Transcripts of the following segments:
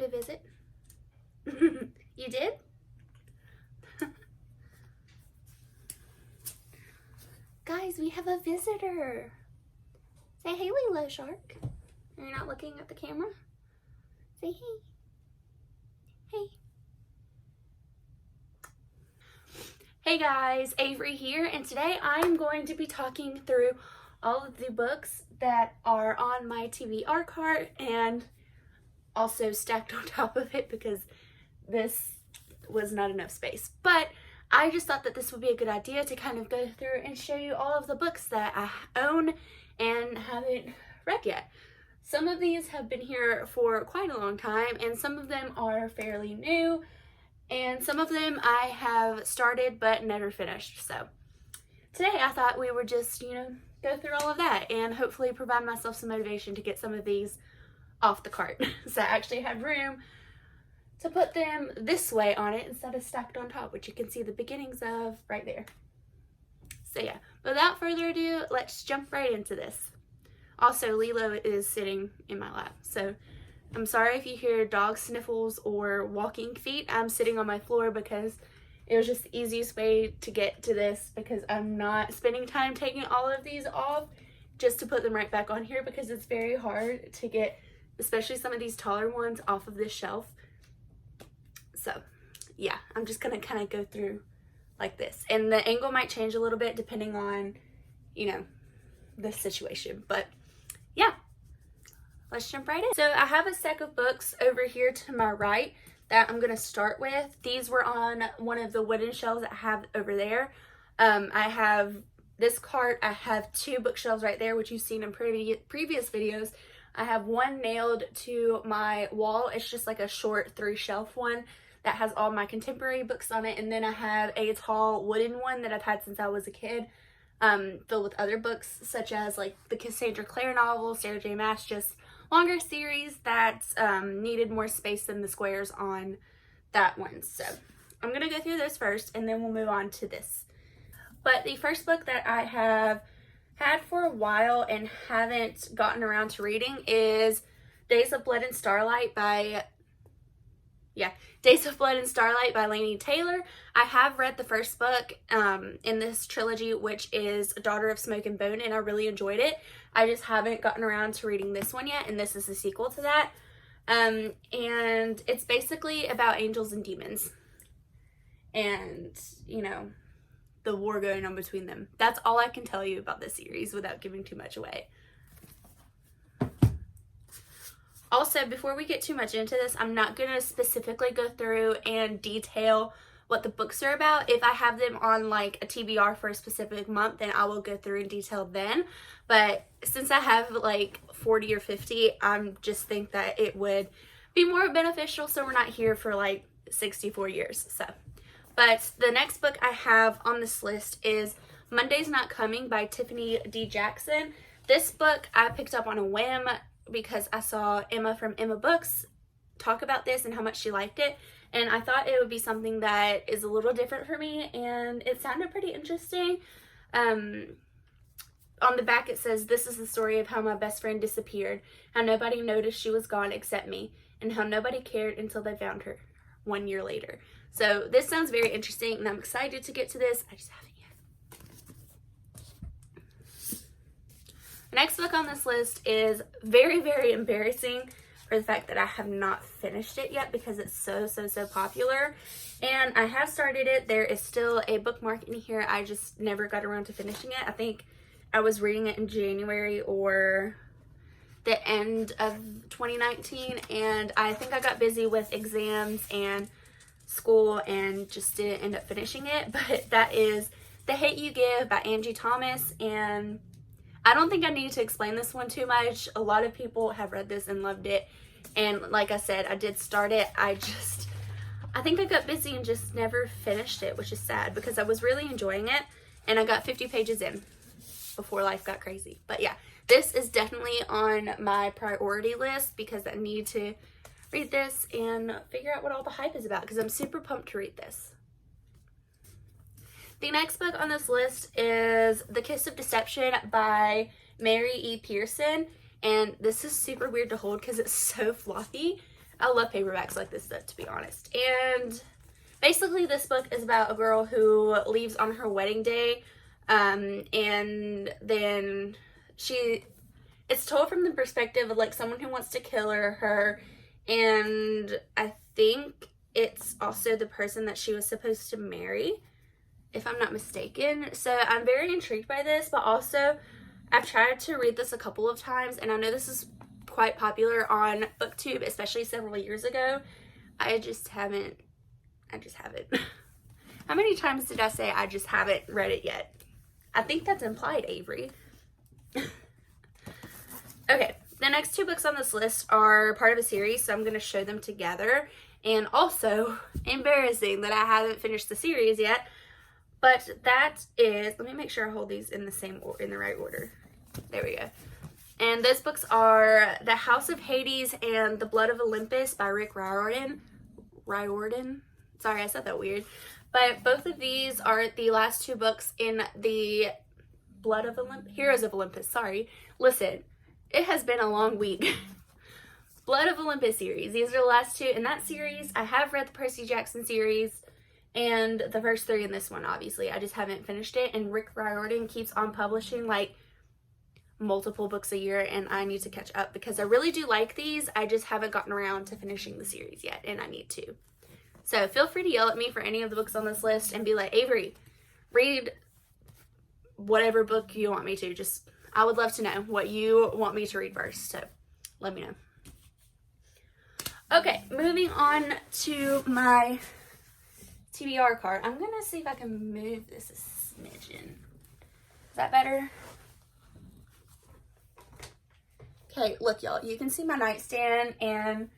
to visit? You did? Guys, we have a visitor. Say hey, Lilo Shark. Are you not looking at the camera? Say hey. Hey. Hey guys, Avery here, and today I'm going to be talking through all of the books that are on my TBR cart and also stacked on top of it because this was not enough space. But I just thought that this would be a good idea to kind of go through and show you all of the books that I own and haven't read yet. Some of these have been here for quite a long time, and some of them are fairly new, and some of them I have started but never finished. So today I thought we would just, go through all of that and hopefully provide myself some motivation to get some of these off the cart. So I actually have room to put them this way on it instead of stacked on top, which you can see the beginnings of right there. So yeah, without further ado, let's jump right into this. Also, Lilo is sitting in my lap, so I'm sorry if you hear dog sniffles or walking feet. I'm sitting on my floor because it was just the easiest way to get to this, because I'm not spending time taking all of these off just to put them right back on here, because it's very hard to get especially some of these taller ones off of this shelf. So yeah, I'm just gonna kind of go through like this, and the angle might change a little bit depending on the situation, but yeah, let's jump right in. So I have a stack of books over here to my right that I'm gonna start with. These were on one of the wooden shelves that I have over there. I have this cart. I have two bookshelves right there, which you've seen in previous videos. I have one nailed to my wall. It's just like a short 3-shelf one that has all my contemporary books on it. And then I have a tall wooden one that I've had since I was a kid, filled with other books such as like the Cassandra Clare novel, Sarah J. Maas, just longer series that needed more space than the squares on that one. So I'm going to go through those first and then we'll move on to this. But the first book that I have had for a while and haven't gotten around to reading is Days of Blood and Starlight by Laini Taylor. I have read the first book in this trilogy, which is Daughter of Smoke and Bone, and I really enjoyed it. I just haven't gotten around to reading this one yet, and this is the sequel to that. And it's basically about angels and demons and, the war going on between them. That's all I can tell you about this series without giving too much away. Also, before we get too much into this, I'm not going to specifically go through and detail what the books are about. If I have them on like a TBR for a specific month, then I will go through and detail then. But since I have like 40 or 50, I just think that it would be more beneficial so we're not here for like 64 years. But the next book I have on this list is Monday's Not Coming by Tiffany D. Jackson. This book I picked up on a whim because I saw Emma from Emma Books talk about this and how much she liked it, and I thought it would be something that is a little different for me, and it sounded pretty interesting. On the back it says, "This is the story of how my best friend disappeared, how nobody noticed she was gone except me, and how nobody cared until they found her 1 year later." So this sounds very interesting, and I'm excited to get to this. I just haven't yet. The next book on this list is very, very embarrassing for the fact that I have not finished it yet because it's so popular. And I have started it. There is still a bookmark in here. I just never got around to finishing it. I think I was reading it in January or the end of 2019, and I think I got busy with exams and school and just didn't end up finishing it. But that is The Hate You Give by Angie Thomas, and I don't think I need to explain this one too much. A lot of people have read this and loved it, and like I said, I did start it. I think I got busy and just never finished it, which is sad because I was really enjoying it, and I got 50 pages in before life got crazy. But yeah, this is definitely on my priority list because I need to read this and figure out what all the hype is about because I'm super pumped to read this. The next book on this list is The Kiss of Deception by Mary E. Pearson, and this is super weird to hold because it's so fluffy. I love paperbacks like this stuff, to be honest. And basically this book is about a girl who leaves on her wedding day, and then it's told from the perspective of like someone who wants to kill her, and I think it's also the person that she was supposed to marry, if I'm not mistaken. So I'm very intrigued by this, but also I've tried to read this a couple of times, and I know this is quite popular on BookTube, especially several years ago. I just haven't. How many times did I say I just haven't read it yet? I think that's implied, Avery. Okay, the next two books on this list are part of a series, so I'm going to show them together. And also, embarrassing that I haven't finished the series yet, but that is, let me make sure I hold these in the right order. There we go. And those books are The House of Hades and The Blood of Olympus by Rick Riordan. Sorry, I said that weird. But both of these are the last two books in the Heroes of Olympus, sorry. Listen, it has been a long week. Blood of Olympus series. These are the last two in that series. I have read the Percy Jackson series and the first three in this one, obviously. I just haven't finished it. And Rick Riordan keeps on publishing like multiple books a year, and I need to catch up because I really do like these. I just haven't gotten around to finishing the series yet, and I need to. So feel free to yell at me for any of the books on this list and be like, Avery, read whatever book you want me to. I would love to know what you want me to read first, so let me know. Okay, moving on to my TBR card. I'm going to see if I can move this a smidgen. Is that better? Okay, look y'all, you can see my nightstand, and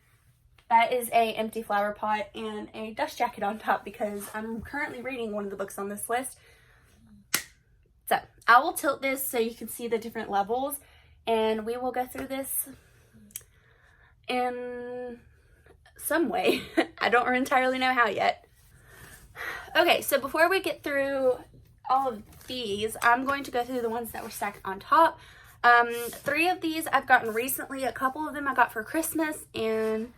that is a empty flower pot and a dust jacket on top because I'm currently reading one of the books on this list. So I will tilt this so you can see the different levels, and we will go through this in some way. I don't entirely know how yet. Okay, so before we get through all of these, I'm going to go through the ones that were stacked on top. 3 of these I've gotten recently. A couple of them I got for Christmas, and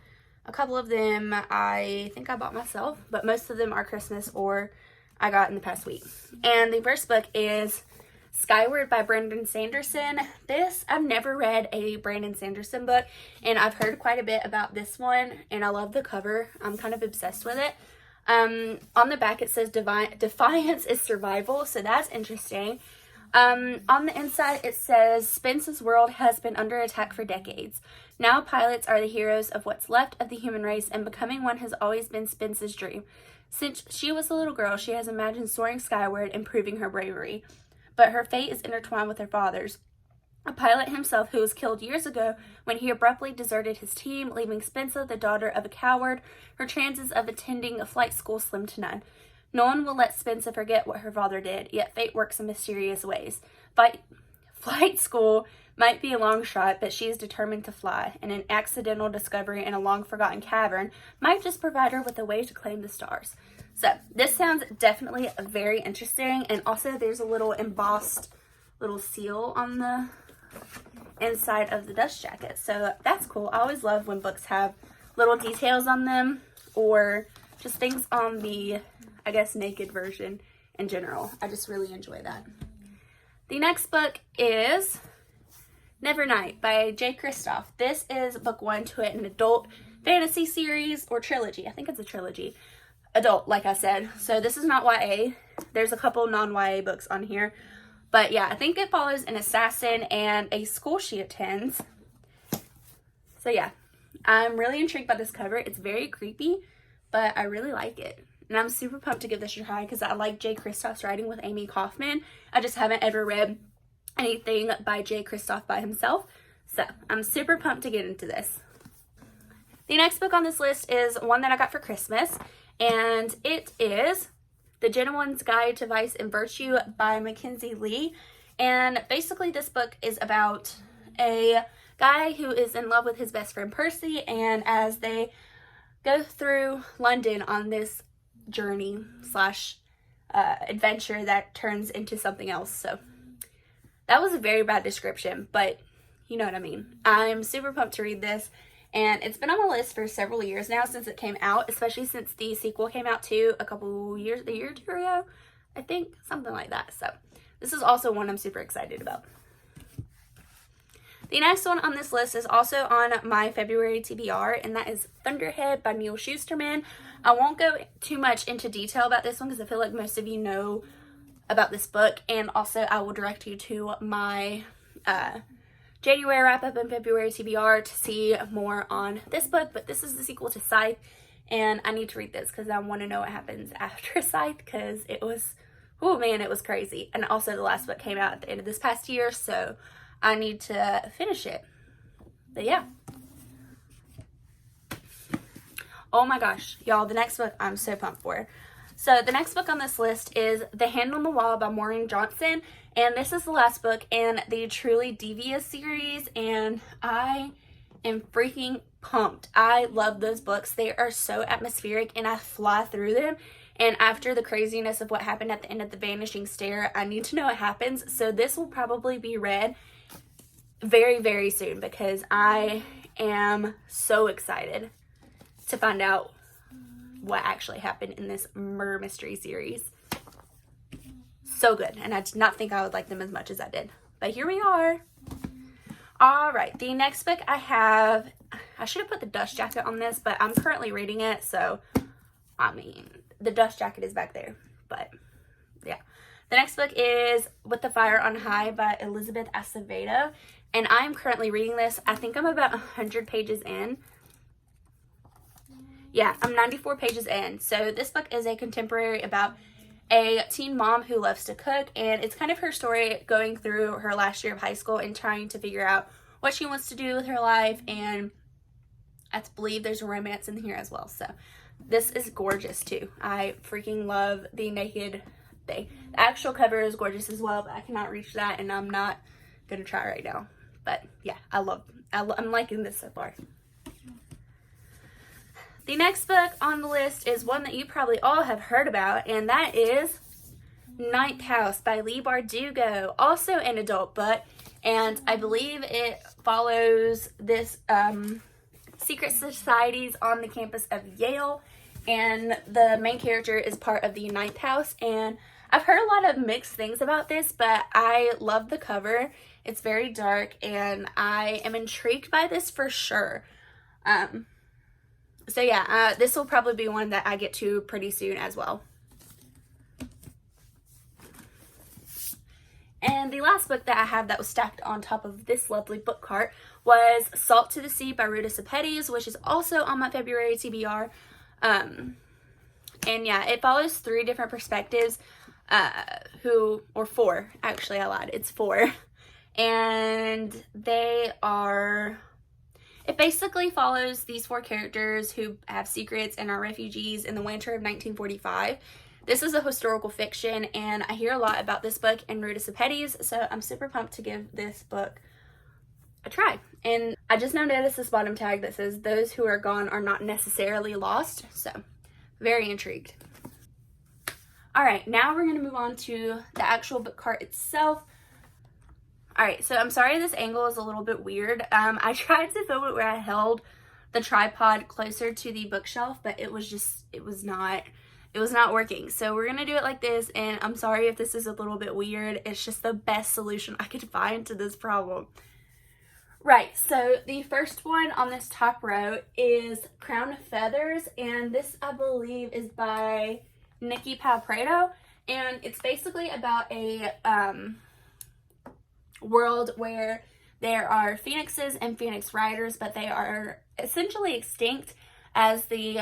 a couple of them I think I bought myself, but most of them are Christmas or I got in the past week. And the first book is Skyward by Brandon Sanderson. I've never read a Brandon Sanderson book, and I've heard quite a bit about this one, and I love the cover. I'm kind of obsessed with it. On the back it says Defiance is Survival, so that's interesting. On the inside it says Spence's world has been under attack for decades. Now pilots are the heroes of what's left of the human race, and becoming one has always been Spence's dream. Since she was a little girl, she has imagined soaring skyward and proving her bravery. But her fate is intertwined with her father's, a pilot himself who was killed years ago when he abruptly deserted his team, leaving Spencer, the daughter of a coward. Her chances of attending a flight school slim to none. No one will let Spencer forget what her father did, yet fate works in mysterious ways. Flight school might be a long shot, but she is determined to fly, and an accidental discovery in a long-forgotten cavern might just provide her with a way to claim the stars. So, this sounds definitely very interesting, and also there's a little embossed little seal on the inside of the dust jacket, so that's cool. I always love when books have little details on them, or just things on the, I guess, naked version in general. I just really enjoy that. The next book is Nevernight by J. Kristoff. This is book 1 to an adult fantasy series or trilogy. I think it's a trilogy. Adult, like I said. So this is not YA. There's a couple non-YA books on here. But yeah, I think it follows an assassin and a school she attends. So yeah, I'm really intrigued by this cover. It's very creepy, but I really like it. And I'm super pumped to give this a try because I like J. Kristoff's writing with Amy Kaufman. I just haven't ever read anything by J. Kristoff by himself. So I'm super pumped to get into this. The next book on this list is one that I got for Christmas, and it is The Gentleman's Guide to Vice and Virtue by Mackenzie Lee. And basically this book is about a guy who is in love with his best friend Percy, and as they go through London on this journey slash adventure that turns into something else. So that was a very bad description, but you know what I mean. I'm super pumped to read this, And it's been on my list for several years now since it came out, especially since the sequel came out too a year or two ago, I think, something like that. So this is also one I'm super excited about. The next one on this list is also on my February TBR, and that is Thunderhead by Neil Shusterman. I won't go too much into detail about this one because I feel like most of you know about this book, and also I will direct you to my January wrap-up and February TBR to see more on this book. But this is the sequel to Scythe, and I need to read this because I want to know what happens after Scythe, because it was, oh man, it was crazy. And also the last book came out at the end of this past year, so I need to finish it. But yeah. Oh my gosh, y'all, the next book I'm so pumped for. So the next book on this list is The Hand on the Wall by Maureen Johnson. And this is the last book in the Truly Devious series. And I am freaking pumped. I love those books. They are so atmospheric and I fly through them. And after the craziness of what happened at the end of The Vanishing Stair, I need to know what happens. So this will probably be read very, very soon because I am so excited to find out what actually happened in this murder mystery series. So good. And I did not think I would like them as much as I did. But here we are. Alright, the next book I have, I should have put the dust jacket on this, but I'm currently reading it, so, I mean, the dust jacket is back there. But, yeah. The next book is With the Fire on High by Elizabeth Acevedo. And I'm currently reading this. I think I'm about 100 pages in. Yeah, I'm 94 pages in. So this book is a contemporary about a teen mom who loves to cook, and it's kind of her story going through her last year of high school and trying to figure out what she wants to do with her life, and I believe there's a romance in here as well. So this is gorgeous too. I freaking love the naked thing. The actual cover is gorgeous as well, but I cannot reach that, and I'm not gonna try right now. But yeah, I'm liking this so far. The next book on the list is one that you probably all have heard about, and that is Ninth House by Leigh Bardugo, also an adult book, and I believe it follows this secret societies on the campus of Yale, and the main character is part of the Ninth House, and I've heard a lot of mixed things about this, but I love the cover. It's very dark, and I am intrigued by this for sure. So yeah, this will probably be one that I get to pretty soon as well. And the last book that I have that was stacked on top of this lovely book cart was Salt to the Sea by Ruta Sepetys, which is also on my February TBR. And yeah, it follows 3 different perspectives, four, actually I lied, it's 4. And they are... It basically follows these 4 characters who have secrets and are refugees in the winter of 1945. This is a historical fiction, and I hear a lot about this book in Ruta Sepetys, so I'm super pumped to give this book a try. And I just now noticed this bottom tag that says, "Those who are gone are not necessarily lost," so very intrigued. Alright, now we're going to move on to the actual book cart itself. Alright, so I'm sorry this angle is a little bit weird. I tried to film it where I held the tripod closer to the bookshelf, but it was not working. So we're going to do it like this, and I'm sorry if this is a little bit weird. It's just the best solution I could find to this problem. Right, so the first one on this top row is Crown of Feathers, and this, I believe, is by Nikki Palprado, and it's basically about a world where there are phoenixes and phoenix riders, but they are essentially extinct as the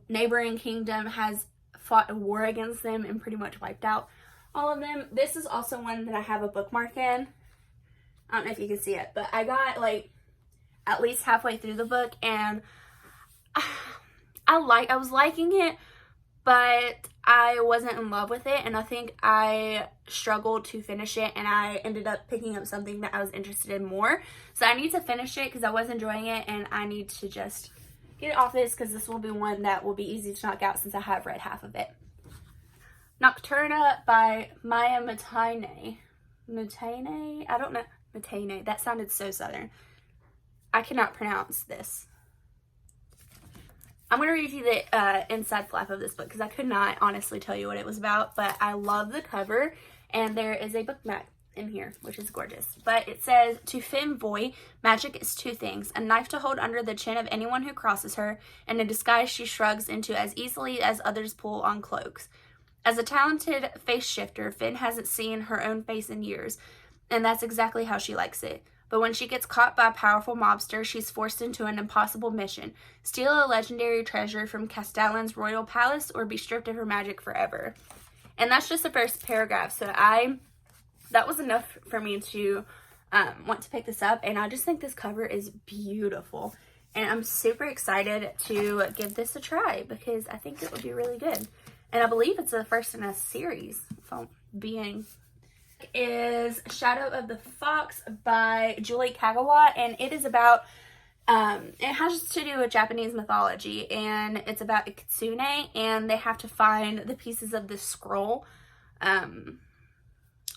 neighboring kingdom has fought a war against them and pretty much wiped out all of them. This is also one that I have a bookmark in. I don't know if you can see it, but I got like at least halfway through the book, and I was liking it, but I wasn't in love with it, and I think I struggled to finish it, and I ended up picking up something that I was interested in more. So I need to finish it because I was enjoying it, and I need to just get it off this because this will be one that will be easy to knock out since I have read half of it. Nocturna by Maya Matane. Matane? I don't know. Matane. That sounded so southern. I cannot pronounce this. I'm going to read you the inside flap of this book because I could not honestly tell you what it was about, but I love the cover, and there is a bookmark in here, which is gorgeous. But it says, to Femme Voy, magic is two things: a knife to hold under the chin of anyone who crosses her, and a disguise she shrugs into as easily as others pull on cloaks. As a talented face shifter, Finn hasn't seen her own face in years, and that's exactly how she likes it. But when she gets caught by a powerful mobster, she's forced into an impossible mission: steal a legendary treasure from Castellan's royal palace or be stripped of her magic forever. And that's just the first paragraph, so that was enough for me to want to pick this up, and I just think this cover is beautiful. And I'm super excited to give this a try because I think it would be really good. And I believe it's the first in a series, if I'm being... is Shadow of the Fox by Julie Kagawa, and it is about, it has to do with Japanese mythology, and it's about a kitsune, and they have to find the pieces of this scroll.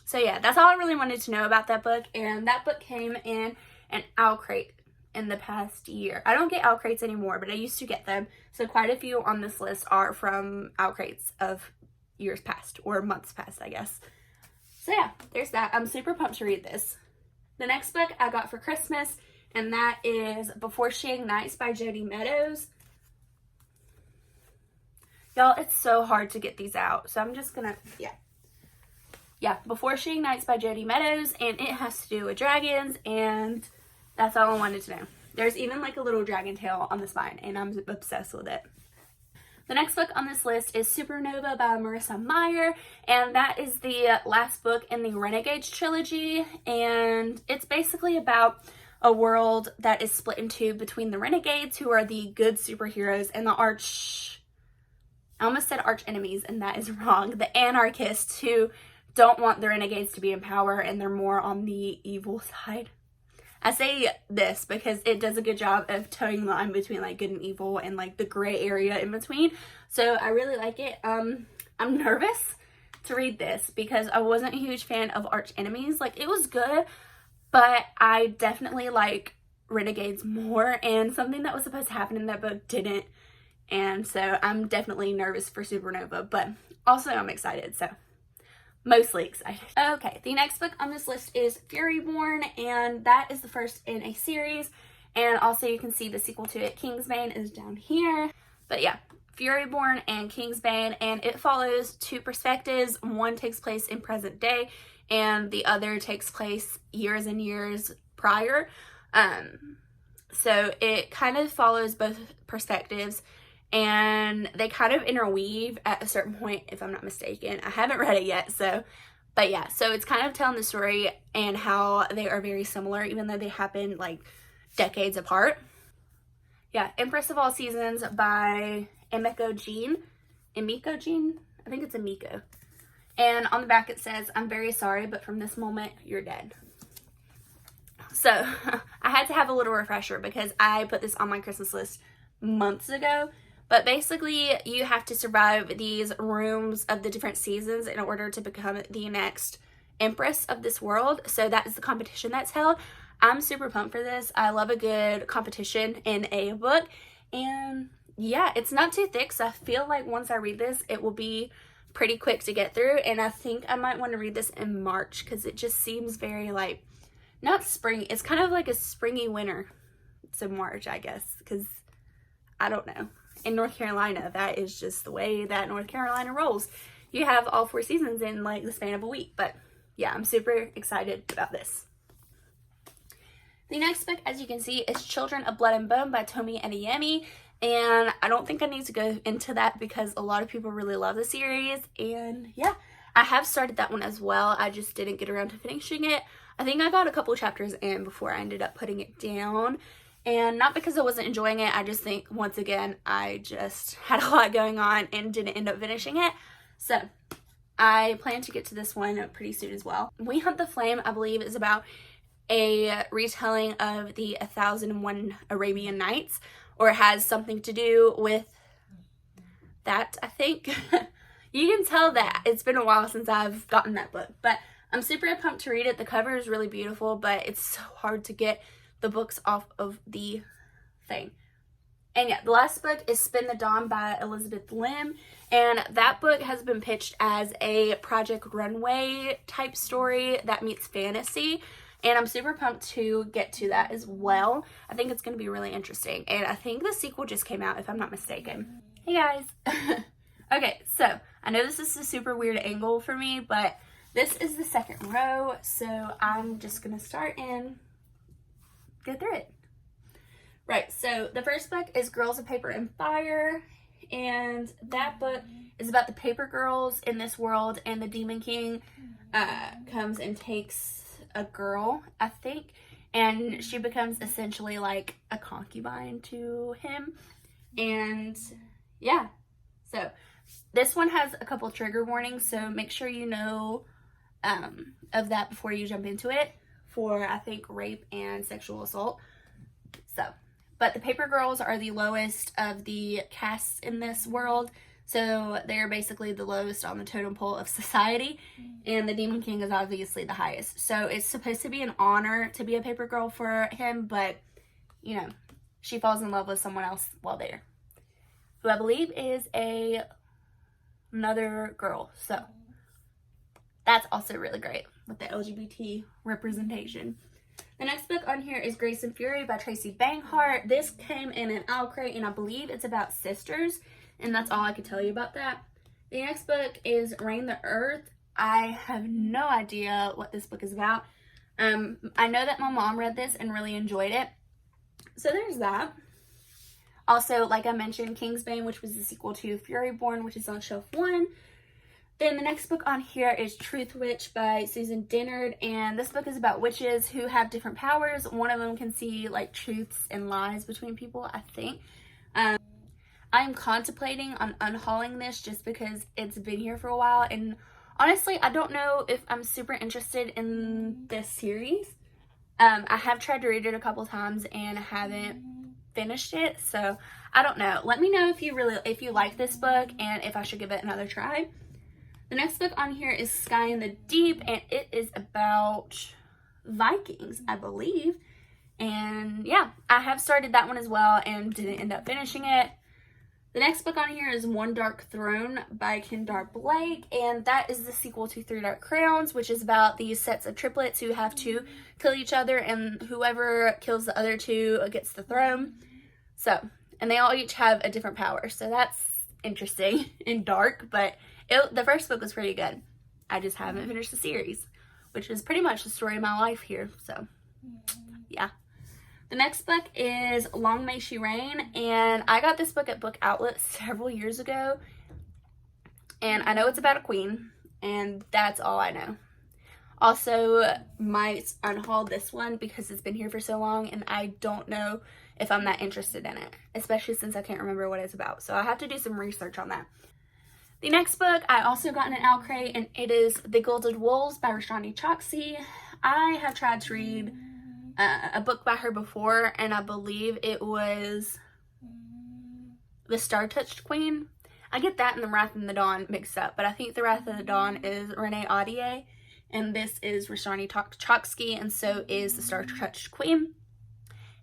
So yeah, that's all I really wanted to know about that book, and that book came in an owl crate in the past year. I don't get owl crates anymore, but I used to get them, so quite a few on this list are from owl crates of years past, or months past, I guess. So yeah, there's that. I'm super pumped to read this. The next book I got for Christmas, and that is Before She Ignites by Jodi Meadows. Y'all, it's so hard to get these out, so I'm just gonna, yeah, Before She Ignites by Jodi Meadows, and it has to do with dragons, and that's all I wanted to know. There's even like a little dragon tail on the spine, and I'm obsessed with it. The next book on this list is Supernova by Marissa Meyer, and that is the last book in the Renegades trilogy, and it's basically about a world that is split in two between the Renegades, who are the good superheroes, and the I almost said arch enemies, and that is wrong, the anarchists, who don't want the Renegades to be in power, and they're more on the evil side. I say this because it does a good job of towing the line between like good and evil and like the gray area in between. So I really like it. I'm nervous to read this because I wasn't a huge fan of arch enemies. Like, it was good, but I definitely like Renegades more, and something that was supposed to happen in that book didn't. And so I'm definitely nervous for Supernova, but also I'm excited, so mostly excited. Okay, the next book on this list is Furyborn, and that is the first in a series, and also you can see the sequel to it, Kingsbane, is down here. But yeah, Furyborn and Kingsbane, and it follows two perspectives. One takes place in present day, and the other takes place years and years prior. So it kind of follows both perspectives, and they kind of interweave at a certain point, if I'm not mistaken. I haven't read it yet, but yeah, so it's kind of telling the story and how they are very similar, even though they happen like decades apart. Yeah, Empress of All Seasons by Emiko Jean. I think it's Emiko. And on the back it says, "I'm very sorry, but from this moment, you're dead." So I had to have a little refresher because I put this on my Christmas list months ago. But basically, you have to survive these rooms of the different seasons in order to become the next empress of this world. So that is the competition that's held. I'm super pumped for this. I love a good competition in a book. And yeah, it's not too thick, so I feel like once I read this, it will be pretty quick to get through. And I think I might want to read this in March because it just seems very like, not spring, it's kind of like a springy winter. So March, I guess, because I don't know. In North Carolina, that is just the way that North Carolina rolls. You have all 4 seasons in like the span of a week. But yeah, I'm super excited about this. The next book, as you can see, is Children of Blood and Bone by Tomi Adeyemi. And I don't think I need to go into that because a lot of people really love the series. And yeah, I have started that one as well. I just didn't get around to finishing it. I think I got a couple chapters in before I ended up putting it down. And not because I wasn't enjoying it, I just think, once again, I just had a lot going on and didn't end up finishing it. So, I plan to get to this one pretty soon as well. We Hunt the Flame, I believe, is about a retelling of the 1001 Arabian Nights, or it has something to do with that, I think. You can tell that it's been a while since I've gotten that book, but I'm super pumped to read it. The cover is really beautiful, but it's so hard to get the books off of the thing. And yeah, the last book is Spin the Dawn by Elizabeth Lim. And that book has been pitched as a Project Runway type story that meets fantasy. And I'm super pumped to get to that as well. I think it's going to be really interesting. And I think the sequel just came out, if I'm not mistaken. Hey guys. Okay, so I know this is a super weird angle for me, but this is the second row. So I'm just going to start and go through it. Right, so the first book is Girls of Paper and Fire. And that book is about the paper girls in this world, and the Demon King comes and takes a girl, I think, and she becomes essentially like a concubine to him. And yeah, so this one has a couple trigger warnings, so make sure you know of that before you jump into it for, I think, rape and sexual assault. So, but the paper girls are the lowest of the castes in this world. So they're basically the lowest on the totem pole of society. And the Demon King is obviously the highest. So it's supposed to be an honor to be a paper girl for him. But, you know, she falls in love with someone else while there. Who I believe is another girl. So that's also really great with the LGBT representation. The next book on here is Grace and Fury by Tracy Banghart. This came in an owl crate, and I believe it's about sisters, and that's all I could tell you about that. The next book is Reign the Earth. I have no idea what this book is about. I know that my mom read this and really enjoyed it. So there's that. Also, like I mentioned, Kingsbane, which was the sequel to Furyborn, which is on shelf 1. Then the next book on here is Truth Witch by Susan Dennard, and this book is about witches who have different powers. One of them can see like truths and lies between people, I think. I'm contemplating on unhauling this just because it's been here for a while, and honestly, I don't know if I'm super interested in this series. I have tried to read it a couple times and haven't finished it, so I don't know. Let me know if you like this book and if I should give it another try. The next book on here is Sky in the Deep, and it is about Vikings, I believe. And yeah, I have started that one as well and didn't end up finishing it. The next book on here is One Dark Throne by Kendar Blake, and that is the sequel to Three Dark Crowns, which is about these sets of triplets who have to kill each other, and whoever kills the other two gets the throne. So, and they all each have a different power, so that's interesting and dark, but the first book was pretty good. I just haven't finished the series, which is pretty much the story of my life here. So, yeah. The next book is Long May She Reign, and I got this book at Book Outlet several years ago. And I know it's about a queen, and that's all I know. Also, might unhaul this one because it's been here for so long, and I don't know if I'm that interested in it, especially since I can't remember what it's about. So I have to do some research on that. The next book I also got in an owl crate, and it is The Gilded Wolves by Rashani Choksi. I have tried to read a book by her before, and I believe it was The Star-Touched Queen. I get that and The Wrath of the Dawn mixed up, but I think The Wrath of the Dawn is Renee Audier, and this is Rashani Choksi, and so is The Star-Touched Queen.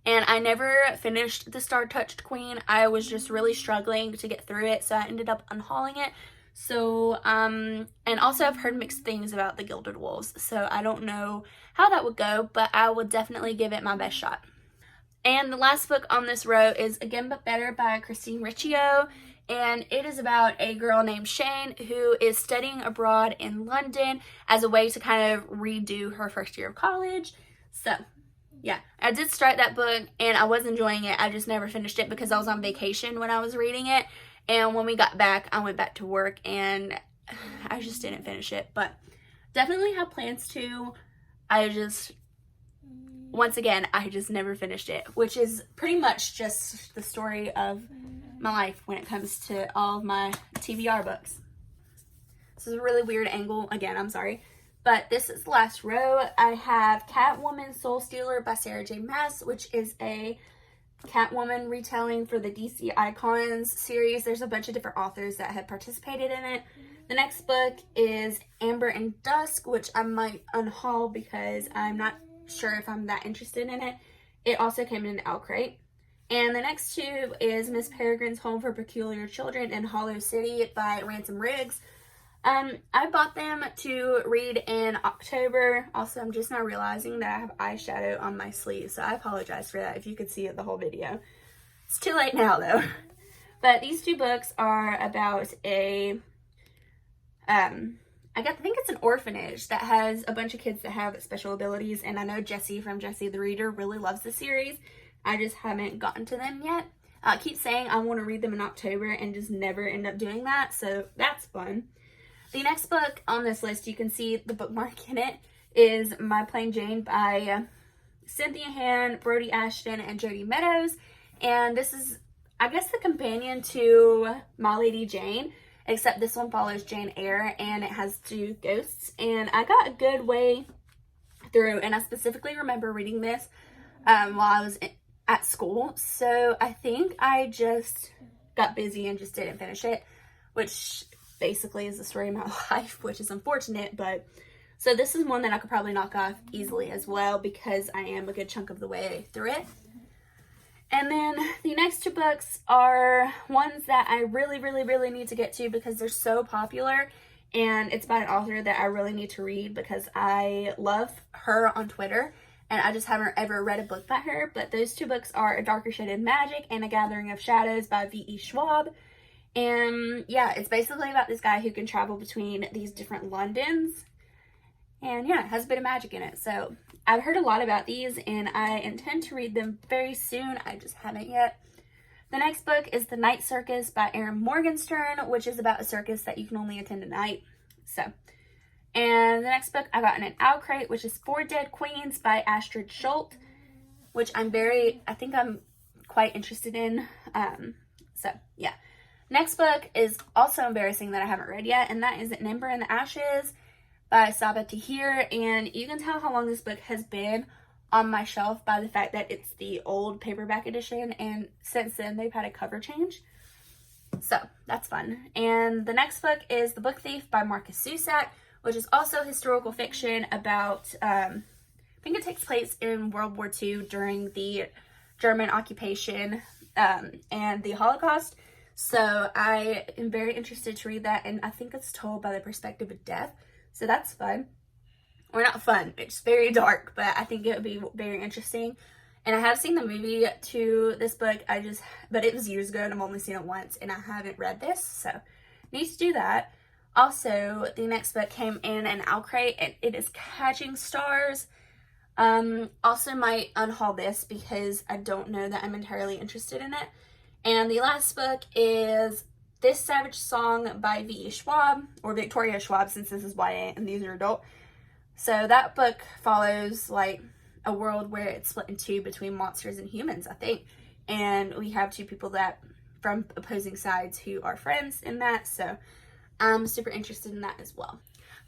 And I never finished The Star-Touched Queen. I was just really struggling to get through it, so I ended up unhauling it. So, and also I've heard mixed things about The Gilded Wolves, so I don't know how that would go, but I would definitely give it my best shot. And the last book on this row is Again But Better by Christine Riccio, and it is about a girl named Shane who is studying abroad in London as a way to kind of redo her first year of college. So, yeah, I did start that book, and I was enjoying it. I just never finished it because I was on vacation when I was reading it. And when we got back, I went back to work, and I just didn't finish it. But definitely have plans to. Once again, I just never finished it. Which is pretty much just the story of my life when it comes to all of my TBR books. This is a really weird angle. Again, I'm sorry. But this is the last row. I have Catwoman Soul Stealer by Sarah J. Maas, which is a Catwoman retelling for the DC Icons series. There's a bunch of different authors that have participated in it. The next book is Amber and Dusk, which I might unhaul because I'm not sure if I'm that interested in it. It also came in an owl crate. And the next two is Miss Peregrine's Home for Peculiar Children in Hollow City by Ransom Riggs. I bought them to read in October. Also, I'm just now realizing that I have eyeshadow on my sleeve, so I apologize for that if you could see it the whole video. It's too late now, though. But these two books are about a, I think it's an orphanage that has a bunch of kids that have special abilities, and I know Jessie from Jessie the Reader really loves the series. I just haven't gotten to them yet. I keep saying I want to read them in October and just never end up doing that, so that's fun. The next book on this list, you can see the bookmark in it, is My Plain Jane by Cynthia Hand, Brody Ashton, and Jody Meadows. And this is, I guess, the companion to My Lady Jane, except this one follows Jane Eyre, and it has two ghosts. And I got a good way through, and I specifically remember reading this while I was at school. So I think I just got busy and just didn't finish it, which basically is the story of my life, which is unfortunate. But so this is one that I could probably knock off easily as well, because I am a good chunk of the way through it. And then the next two books are ones that I really need to get to because they're so popular, and it's by an author that I really need to read because I love her on Twitter, and I just haven't ever read a book by her. But those two books are A Darker Shade of Magic and A Gathering of Shadows by V.E. Schwab. And yeah, it's basically about this guy who can travel between these different Londons. And yeah, it has a bit of magic in it. So I've heard a lot about these, and I intend to read them very soon. I just haven't yet. The next book is The Night Circus by Erin Morgenstern, which is about a circus that you can only attend at night. And the next book I got in an owl crate, which is Four Dead Queens by Astrid Schultz, which I think I'm quite interested in. Yeah. Next book is also embarrassing that I haven't read yet, and that is An Ember in the Ashes by Sabaa Tahir. And you can tell how long this book has been on my shelf by the fact that it's the old paperback edition, and since then they've had a cover change. So that's fun. And the next book is The Book Thief by Marcus Zusak, which is also historical fiction about, I think it takes place in World War II during the German occupation and the Holocaust. So I am very interested to read that, and I think it's told by the perspective of death. So that's fun. Or not fun, it's very dark, but I think it would be very interesting. And I have seen the movie to this book, but it was years ago and I've only seen it once, and I haven't read this, so need to do that. Also, the next book came in an owl crate, and it is Catching Stars. Also might unhaul this because I don't know that I'm entirely interested in it. And the last book is This Savage Song by V.E. Schwab, or Victoria Schwab, since this is YA and these are adult. So that book follows like a world where it's split in two between monsters and humans, I think. And we have two people that from opposing sides who are friends in that. So I'm super interested in that as well.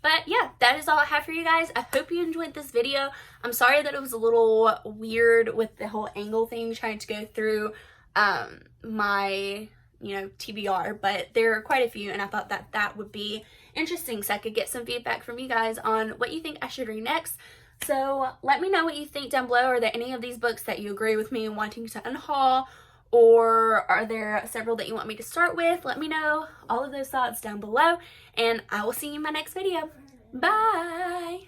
But yeah, that is all I have for you guys. I hope you enjoyed this video. I'm sorry that it was a little weird with the whole angle thing, trying to go through my, TBR, but there are quite a few, and I thought that that would be interesting so I could get some feedback from you guys on what you think I should read next. So let me know what you think down below. Are there any of these books that you agree with me wanting to unhaul, or are there several that you want me to start with? Let me know all of those thoughts down below, and I will see you in my next video. Bye!